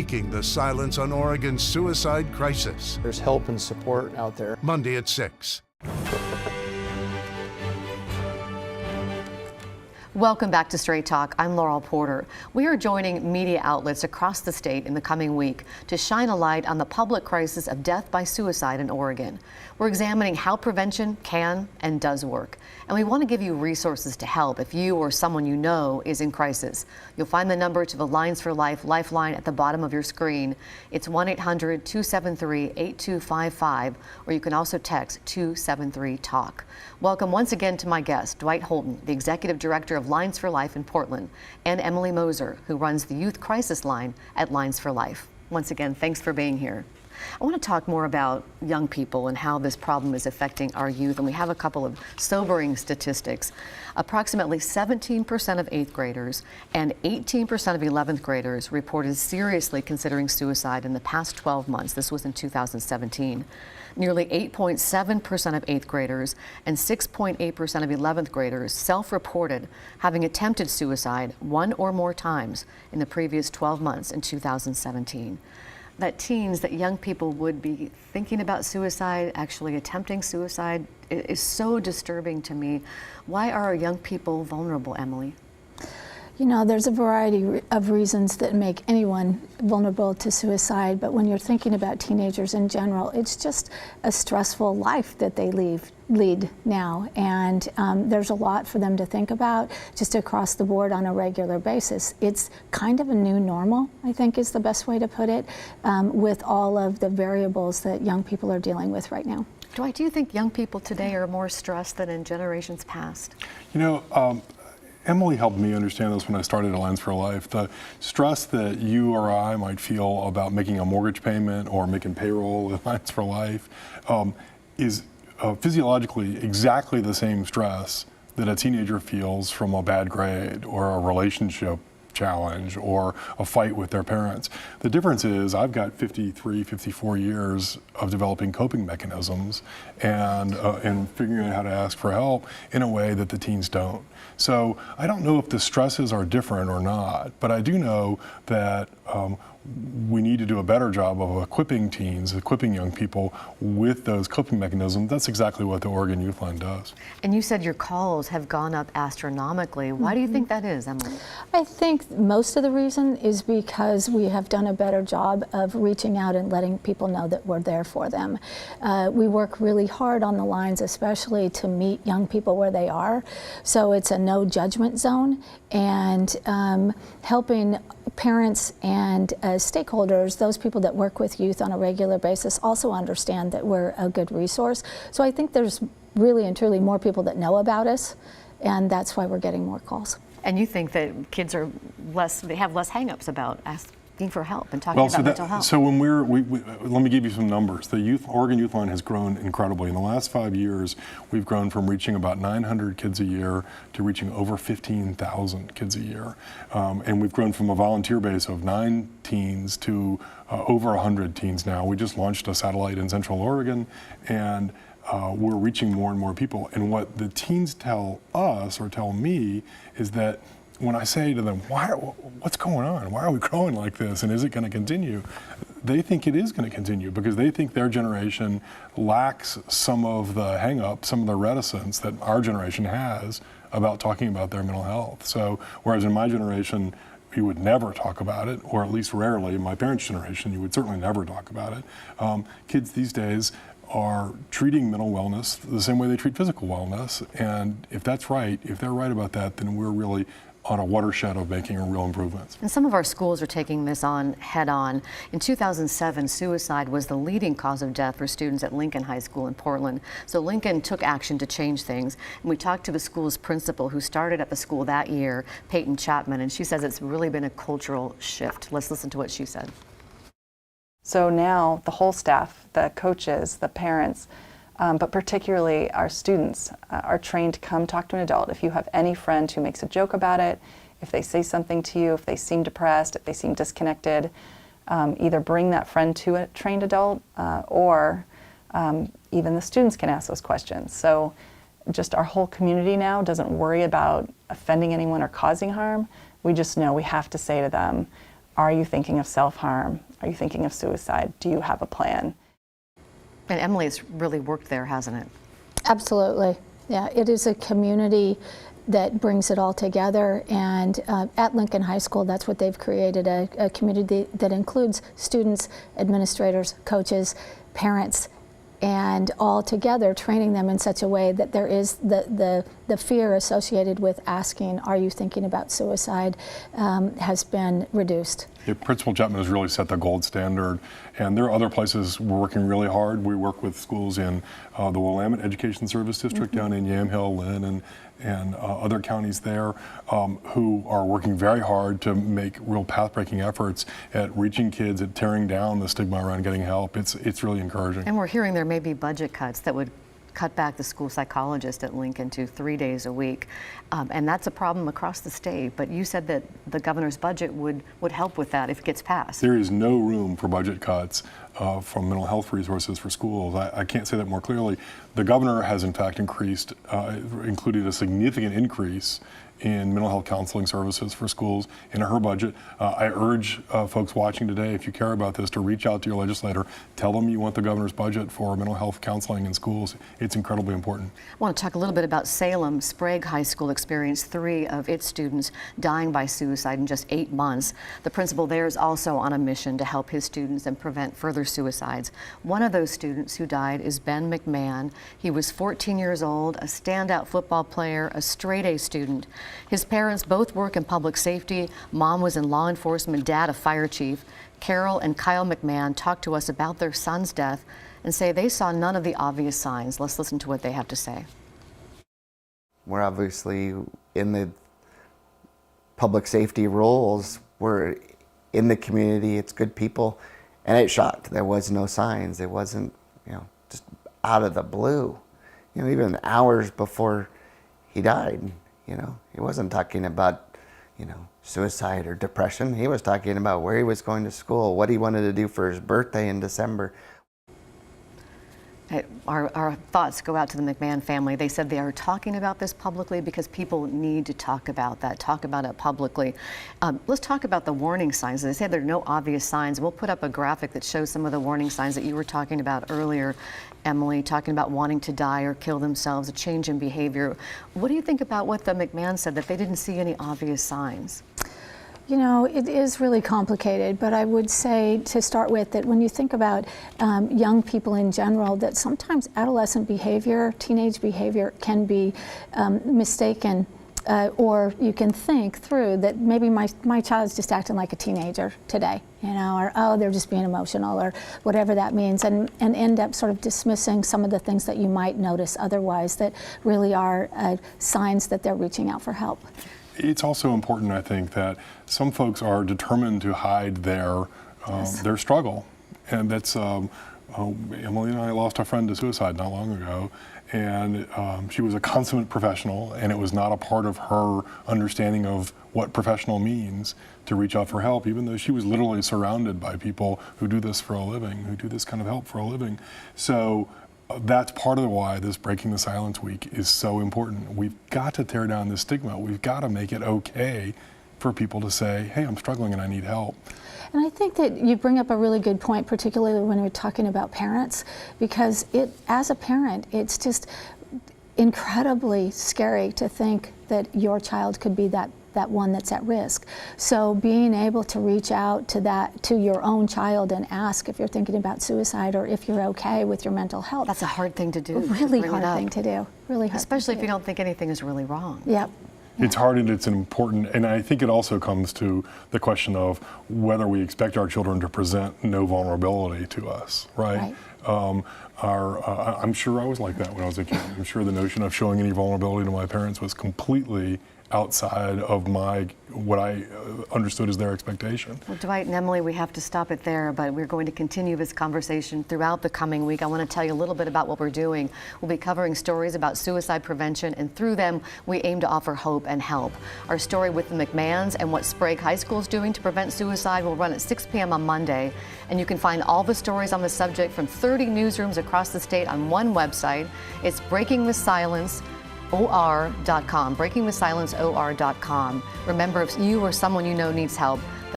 Breaking the silence on Oregon's suicide crisis. There's help and support out there. Monday at 6. Welcome back to Straight Talk. I'm Laurel Porter. We are joining media outlets across the state in the coming week to shine a light on the public crisis of death by suicide in Oregon. We're examining how prevention can and does work. And we want to give you resources to help if you or someone you know is in crisis. You'll find the number to the Lines for Life Lifeline at the bottom of your screen. It's 1-800-273-8255, or you can also text 273-TALK. Welcome once again to my guest, Dwight Holton, the Executive Director of Lines for Life in Portland, and Emily Moser, who runs the Youth Crisis Line at Lines for Life. Once again, thanks for being here. I want to talk more about young people and how this problem is affecting our youth, and we have a couple of sobering statistics. Approximately 17% of 8th graders and 18% of 11th graders reported seriously considering suicide in the past 12 months. This was in 2017. Nearly 8.7% of 8th graders and 6.8% of 11th graders self-reported having attempted suicide one or more times in the previous 12 months in 2017. That teens, that young people would be thinking about suicide, actually attempting suicide, is so disturbing to me. Why are our young people vulnerable, Emily? You know, there's a variety of reasons that make anyone vulnerable to suicide, but when you're thinking about teenagers in general, it's just a stressful life that they lead now, and there's a lot for them to think about just across the board on a regular basis. It's kind of a new normal, I think is the best way to put it, with all of the variables that young people are dealing with right now. Dwight, do you think young people today are more stressed than in generations past? You know, Emily helped me understand this when I started at Lines for Life. The stress that you or I might feel about making a mortgage payment or making payroll at Lines for Life is physiologically exactly the same stress that a teenager feels from a bad grade or a relationship challenge or a fight with their parents. The difference is I've got 53, 54 years of developing coping mechanisms and figuring out how to ask for help in a way that the teens don't. So I don't know if the stresses are different or not, but I do know that we need to do a better job of equipping teens, equipping young people with those coping mechanisms. That's exactly what the Oregon Youth Line does. And you said your calls have gone up astronomically. Why do you think that is, Emily? I think most of the reason is because we have done a better job of reaching out and letting people know that we're there for them. We work really hard on the lines, especially to meet young people where they are. So it's a no judgment zone, and helping parents and stakeholders, those people that work with youth on a regular basis, also understand that we're a good resource. So I think there's really and truly more people that know about us, and that's why we're getting more calls. And you think that kids are they have less hang-ups about asking for help and talking about mental health? So when let me give you some numbers. The Oregon Youth Line has grown incredibly. In the last 5 years, we've grown from reaching about 900 kids a year to reaching over 15,000 kids a year. And we've grown from a volunteer base of 9 teens to over 100 teens now. We just launched a satellite in Central Oregon, and we're reaching more and more people. And what the teens tell us or tell me is that when I say to them, what's going on? Why are we growing like this? And is it going to continue? They think it is going to continue because they think their generation lacks some of the hang-up, some of the reticence that our generation has about talking about their mental health. So whereas in my generation, you would never talk about it, or at least rarely. In my parents' generation, you would certainly never talk about it. Kids these days are treating mental wellness the same way they treat physical wellness. And if that's right, if they're right about that, then we're really on a watershed of making a real improvements. And some of our schools are taking this on head on. In 2007, suicide was the leading cause of death for students at Lincoln High School in Portland. So Lincoln took action to change things. And we talked to the school's principal who started at the school that year, Peyton Chapman, and she says it's really been a cultural shift. Let's listen to what she said. So now the whole staff, the coaches, the parents, but particularly our students are trained to come talk to an adult. If you have any friend who makes a joke about it, if they say something to you, if they seem depressed, if they seem disconnected, either bring that friend to a trained adult or even the students can ask those questions. So just our whole community now doesn't worry about offending anyone or causing harm. We just know we have to say to them, Are you thinking of self-harm? Are you thinking of suicide? Do you have a plan? And Emily, it's really worked there, hasn't it? Absolutely. Yeah, it is a community that brings it all together, and at Lincoln High School, that's what they've created, a community that includes students, administrators, coaches, parents, and all together training them in such a way that there is the fear associated with asking, are you thinking about suicide, has been reduced. Yeah, Principal Chapman has really set the gold standard, and there are other places we're working really hard. We work with schools in the Willamette Education Service District down in Yamhill, Lynn, and other counties there who are working very hard to make real path-breaking efforts at reaching kids, at tearing down the stigma around getting help. It's really encouraging. And we're hearing there may be budget cuts that would cut back the school psychologist at Lincoln to 3 days a week. And that's a problem across the state. But you said that the governor's budget would help with that if it gets passed. There is no room for budget cuts from mental health resources for schools. I can't say that more clearly. The governor has in fact included a significant increase in mental health counseling services for schools in her budget. I urge folks watching today, if you care about this, to reach out to your legislator. Tell them you want the governor's budget for mental health counseling in schools. It's incredibly important. I want to talk a little bit about Salem. Sprague High School experienced 3 of its students dying by suicide in just 8 months. The principal there is also on a mission to help his students and prevent further suicides. One of those students who died is Ben Mcmahon. He was 14 years old, a standout football player, a straight-A student. His parents both work in public safety. Mom was in law enforcement, dad a fire chief. Carol and Kyle McMahon talked to us about their son's death and say they saw none of the obvious signs. Let's listen to what they have to say. We're obviously in the public safety roles. We're in the community. It's good people. And it shocked. There was no signs. It wasn't, just out of the blue. Even hours before he died, he wasn't talking about, suicide or depression. He was talking about where he was going to school, what he wanted to do for his birthday in December. Our thoughts go out to the McMahon family. They said they are talking about this publicly because people need to talk about that, talk about it publicly. Let's talk about the warning signs. They said there are no obvious signs. We'll put up a graphic that shows some of the warning signs that you were talking about earlier, Emily, talking about wanting to die or kill themselves, a change in behavior. What do you think about what the McMahon said, that they didn't see any obvious signs? It is really complicated, but I would say to start with that when you think about young people in general, that sometimes adolescent behavior, teenage behavior can be mistaken, or you can think through that maybe my child's just acting like a teenager today, or oh, they're just being emotional, or whatever that means, and end up sort of dismissing some of the things that you might notice otherwise that really are signs that they're reaching out for help. It's also important, I think, that some folks are determined to hide their struggle. And that's, Emily and I lost a friend to suicide not long ago, and she was a consummate professional, and it was not a part of her understanding of what professional means to reach out for help, even though she was literally surrounded by people who do this for a living, who do this kind of help for a living. So that's part of why this Breaking the Silence Week is so important. We've got to tear down this stigma. We've got to make it okay for people to say, hey, I'm struggling and I need help. And I think that you bring up a really good point, particularly when we're talking about parents, because as a parent, it's just incredibly scary to think that your child could be that one that's at risk. So being able to reach out to your own child and ask if you're thinking about suicide or if you're okay with your mental health. That's a hard thing to do. Really hard thing to do. Really hard. Especially if you don't think anything is really wrong. Yep. It's hard, and it's important, and I think it also comes to the question of whether we expect our children to present no vulnerability to us, right? I'm sure I was like that when I was a kid. I'm sure the notion of showing any vulnerability to my parents was completely outside of what I understood as their expectation. Well, Dwight and Emily, we have to stop it there, but we're going to continue this conversation throughout the coming week. I want to tell you a little bit about what we're doing. We'll be covering stories about suicide prevention, and through them, we aim to offer hope and help. Our story with the McMahons and what Sprague High School is doing to prevent suicide will run at 6 p.m. on Monday, and you can find all the stories on the subject from 30 newsrooms across the state on one website. It's breakingthesilenceor.com, breakingthesilenceor.com. Remember, if you or someone you know needs help,